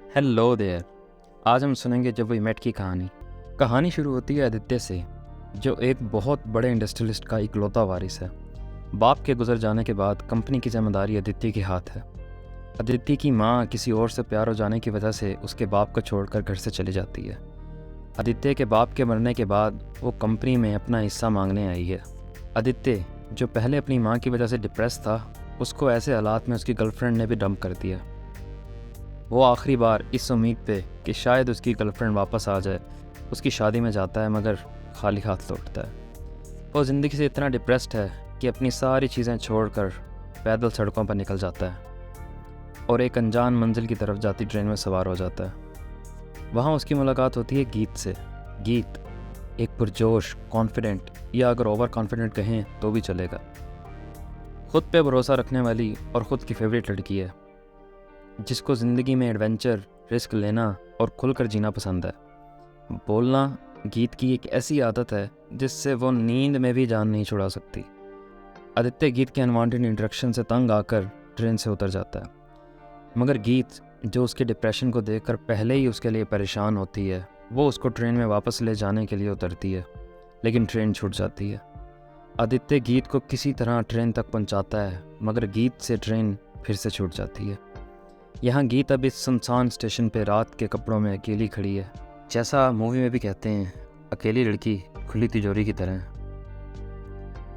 Hello there. आज हम सुनेंगे जब वी मेट की कहानी। कहानी शुरू होती है आदित्य से, जो एक बहुत बड़े इंडस्ट्रियलिस्ट का इकलौता वारिस है। बाप के गुजर जाने के बाद कंपनी की जिम्मेदारी आदित्य के हाथ है। आदित्य की माँ किसी और से प्यार हो जाने की वजह से उसके बाप को छोड़कर घर से चली जाती है। आदित्य के बाप के मरने के बाद वो कंपनी में अपना हिस्सा मांगने आई है। आदित्य, जो पहले अपनी माँ की वजह से डिप्रेस था, उसको ऐसे हालात में उसकी गर्लफ्रेंड ने भी डंप कर दिया। वो आखिरी बार इस उम्मीद पे कि शायद उसकी गर्लफ्रेंड वापस आ जाए उसकी शादी में जाता है, मगर खाली हाथ लौटता है। वो ज़िंदगी से इतना डिप्रेस्ड है कि अपनी सारी चीज़ें छोड़कर पैदल सड़कों पर निकल जाता है और एक अनजान मंजिल की तरफ जाती ट्रेन में सवार हो जाता है। वहाँ उसकी मुलाकात होती है गीत से। गीत एक पुरजोश, कॉन्फिडेंट, या अगर ओवर कॉन्फिडेंट कहें तो भी चलेगा, खुद पे भरोसा रखने वाली और ख़ुद की फेवरेट लड़की है, जिसको ज़िंदगी में एडवेंचर, रिस्क लेना और खुलकर जीना पसंद है। बोलना गीत की एक ऐसी आदत है जिससे वो नींद में भी जान नहीं छुड़ा सकती। आदित्य गीत के अनवांटेड इंटरेक्शन से तंग आकर ट्रेन से उतर जाता है, मगर गीत, जो उसके डिप्रेशन को देखकर पहले ही उसके लिए परेशान होती है, वो उसको ट्रेन में वापस ले जाने के लिए उतरती है, लेकिन ट्रेन छूट जाती है। आदित्य गीत को किसी तरह ट्रेन तक पहुंचाता है, मगर गीत से ट्रेन फिर से छूट जाती है। यहाँ गीत अब इस सुनसान स्टेशन पे रात के कपड़ों में अकेली खड़ी है, जैसा मूवी में भी कहते हैं, अकेली लड़की खुली तिजोरी की तरह।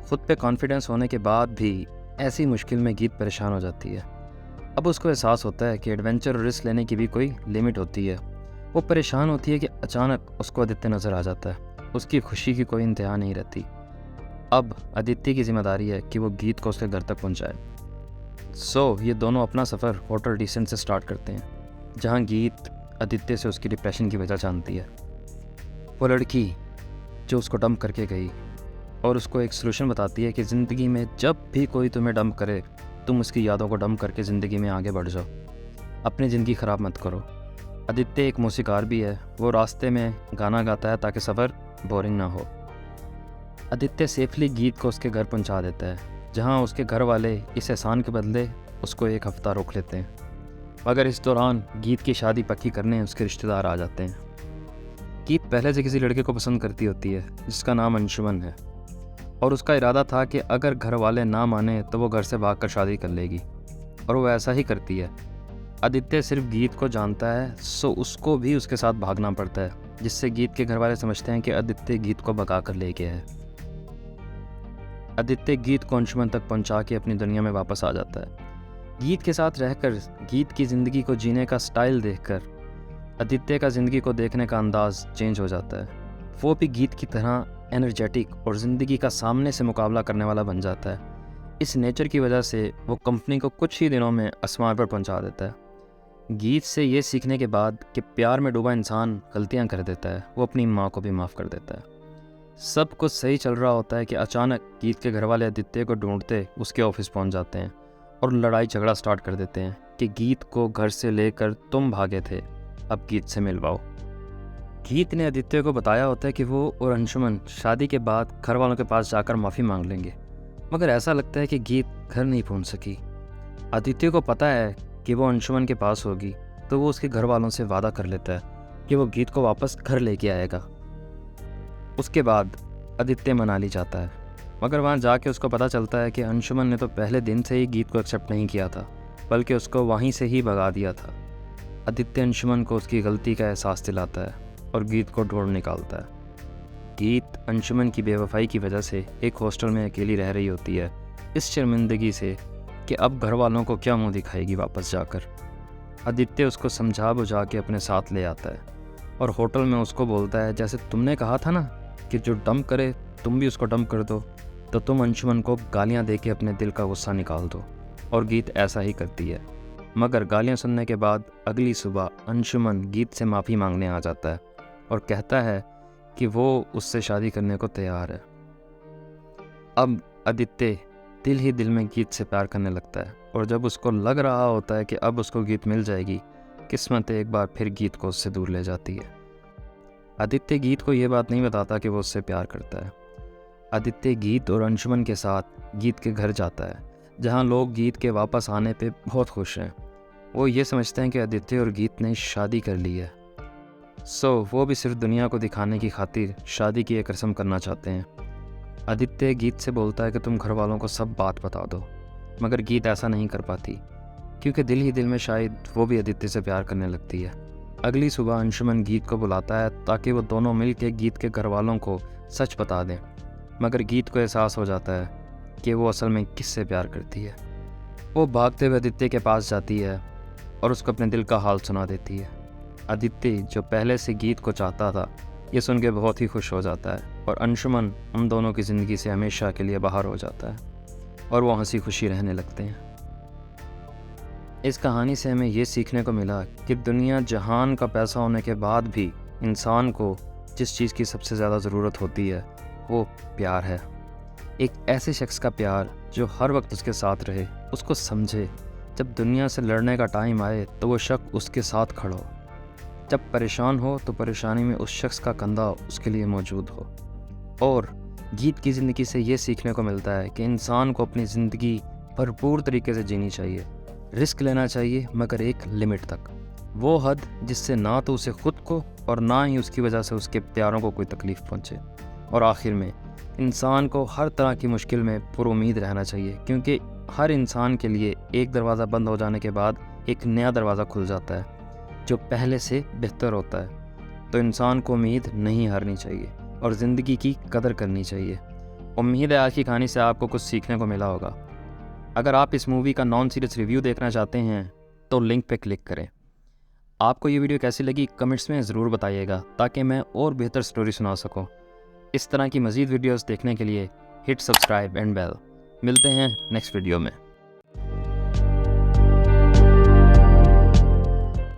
खुद पे कॉन्फिडेंस होने के बाद भी ऐसी मुश्किल में गीत परेशान हो जाती है। अब उसको एहसास होता है कि एडवेंचर और रिस्क लेने की भी कोई लिमिट होती है। वो परेशान होती है कि अचानक उसको आदित्य नज़र आ जाता है। उसकी खुशी की कोई इंतहा नहीं रहती। अब आदित्य की जिम्मेदारी है कि वो गीत को उसके घर तक पहुँचाए। ये दोनों अपना सफ़र होटल डिसेंट से स्टार्ट करते हैं, जहाँ गीत आदित्य से उसकी डिप्रेशन की वजह जानती है। वो लड़की जो उसको डंप करके गई और उसको एक सलूशन बताती है कि ज़िंदगी में जब भी कोई तुम्हें डंप करे, तुम उसकी यादों को डंप करके ज़िंदगी में आगे बढ़ जाओ, अपनी ज़िंदगी ख़राब मत करो। आदित्य एक मौसीकार भी है। वो रास्ते में गाना गाता है ताकि सफ़र बोरिंग ना हो। आदित्य सेफली गीत को उसके घर पहुंचा देता है, जहां उसके घर वाले इस एहसान के बदले उसको एक हफ़्ता रोक लेते हैं, मगर इस दौरान गीत की शादी पक्की करने उसके रिश्तेदार आ जाते हैं। गीत पहले से किसी लड़के को पसंद करती होती है जिसका नाम अंशुमन है, और उसका इरादा था कि अगर घर वाले ना माने तो वो घर से भागकर शादी कर लेगी, और वो ऐसा ही करती है। आदित्य सिर्फ गीत को जानता है, उसको भी उसके साथ भागना पड़ता है, जिससे गीत के घर वाले समझते हैं कि आदित्य गीत को भगा कर ले गया है। आदित्य गीत को अंशुमन तक पहुंचा के अपनी दुनिया में वापस आ जाता है। गीत के साथ रहकर गीत की ज़िंदगी को जीने का स्टाइल देखकर आदित्य का ज़िंदगी को देखने का अंदाज़ चेंज हो जाता है। वो भी गीत की तरह एनर्जेटिक और ज़िंदगी का सामने से मुकाबला करने वाला बन जाता है। इस नेचर की वजह से वो कंपनी को कुछ ही दिनों में आसमान पर पहुंचा देता है। गीत से ये सीखने के बाद कि प्यार में डूबा इंसान गलतियां कर देता है, वो अपनी माँ को भी माफ़ कर देता है। सब कुछ सही चल रहा होता है कि अचानक गीत के घर वाले आदित्य को ढूंढते उसके ऑफिस पहुंच जाते हैं और लड़ाई झगड़ा स्टार्ट कर देते हैं कि गीत को घर से लेकर तुम भागे थे, अब गीत से मिलवाओ। गीत ने आदित्य को बताया होता है कि वो और अंशुमन शादी के बाद घर वालों के पास जाकर माफ़ी मांग लेंगे, मगर ऐसा लगता है कि गीत घर नहीं पहुंच सकी। आदित्य को पता है कि वो अंशुमन के पास होगी, तो वो उसके घर वालों से वादा कर लेता है कि वो गीत को वापस घर लेके आएगा। उसके बाद आदित्य मनाली जाता है, मगर वहाँ जाके उसको पता चलता है कि अंशुमन ने तो पहले दिन से ही गीत को एक्सेप्ट नहीं किया था, बल्कि उसको वहीं से ही भगा दिया था। आदित्य अंशुमन को उसकी गलती का एहसास दिलाता है और गीत को ढूंढ निकालता है। गीत अंशुमन की बेवफाई की वजह से एक हॉस्टल में अकेली रह रही होती है, इस शर्मिंदगी से कि अब घर वालों को क्या मुँह दिखाएगी वापस जाकर। आदित्य उसको समझा बुझा के अपने साथ ले आता है और होटल में उसको बोलता है, जैसे तुमने कहा था ना कि जो डंप करे तुम भी उसको डंप कर दो, तो तुम अंशुमन को गालियां दे के अपने दिल का गुस्सा निकाल दो। और गीत ऐसा ही करती है, मगर गालियां सुनने के बाद अगली सुबह अंशुमन गीत से माफ़ी मांगने आ जाता है और कहता है कि वो उससे शादी करने को तैयार है। अब आदित्य दिल ही दिल में गीत से प्यार करने लगता है, और जब उसको लग रहा होता है कि अब उसको गीत मिल जाएगी, किस्मत एक बार फिर गीत को उससे दूर ले जाती है। आदित्य गीत को ये बात नहीं बताता कि वो उससे प्यार करता है। आदित्य गीत और अंशुमन के साथ गीत के घर जाता है, जहाँ लोग गीत के वापस आने पे बहुत खुश हैं। वो ये समझते हैं कि आदित्य और गीत ने शादी कर ली है। वो भी सिर्फ दुनिया को दिखाने की खातिर शादी की एक रस्म करना चाहते हैं। आदित्य गीत से बोलता है कि तुम घर वालों को सब बात बता दो, मगर गीत ऐसा नहीं कर पाती क्योंकि दिल ही दिल में शायद वो भी आदित्य से प्यार करने लगती है। अगली सुबह अंशुमन गीत को बुलाता है ताकि वो दोनों मिल के गीत के घर वालों को सच बता दें, मगर गीत को एहसास हो जाता है कि वो असल में किससे प्यार करती है। वो भागते हुए आदित्य के पास जाती है और उसको अपने दिल का हाल सुना देती है। आदित्य जो पहले से गीत को चाहता था, ये सुन के बहुत ही खुश हो जाता है और अंशुमन उन दोनों की ज़िंदगी से हमेशा के लिए बाहर हो जाता है और वो हंसी खुशी रहने लगते हैं। इस कहानी से हमें ये सीखने को मिला कि दुनिया जहान का पैसा होने के बाद भी इंसान को जिस चीज़ की सबसे ज़्यादा ज़रूरत होती है वो प्यार है। एक ऐसे शख्स का प्यार जो हर वक्त उसके साथ रहे, उसको समझे, जब दुनिया से लड़ने का टाइम आए तो वो शख्स उसके साथ खड़ा हो, जब परेशान हो तो परेशानी में उस शख्स का कंधा उसके लिए मौजूद हो। और गीत की ज़िंदगी से ये सीखने को मिलता है कि इंसान को अपनी ज़िंदगी भरपूर तरीके से जीनी चाहिए, रिस्क लेना चाहिए, मगर एक लिमिट तक। वो हद जिससे ना तो उसे खुद को और ना ही उसकी वजह से उसके प्यारों को कोई तकलीफ़ पहुँचे। और आखिर में इंसान को हर तरह की मुश्किल में पुरुमीद रहना चाहिए, क्योंकि हर इंसान के लिए एक दरवाज़ा बंद हो जाने के बाद एक नया दरवाज़ा खुल जाता है जो पहले से बेहतर होता है। तो इंसान को उम्मीद नहीं हारनी चाहिए और ज़िंदगी की कदर करनी चाहिए। उम्मीद है आज की कहानी से आपको कुछ सीखने को मिला होगा। अगर आप इस मूवी का नॉन सीरियस रिव्यू देखना चाहते हैं तो लिंक पे क्लिक करें। आपको ये वीडियो कैसी लगी कमेंट्स में ज़रूर बताइएगा ताकि मैं और बेहतर स्टोरी सुना सकूं। इस तरह की मज़ीद वीडियोस देखने के लिए हिट सब्सक्राइब एंड बेल। मिलते हैं नेक्स्ट वीडियो में।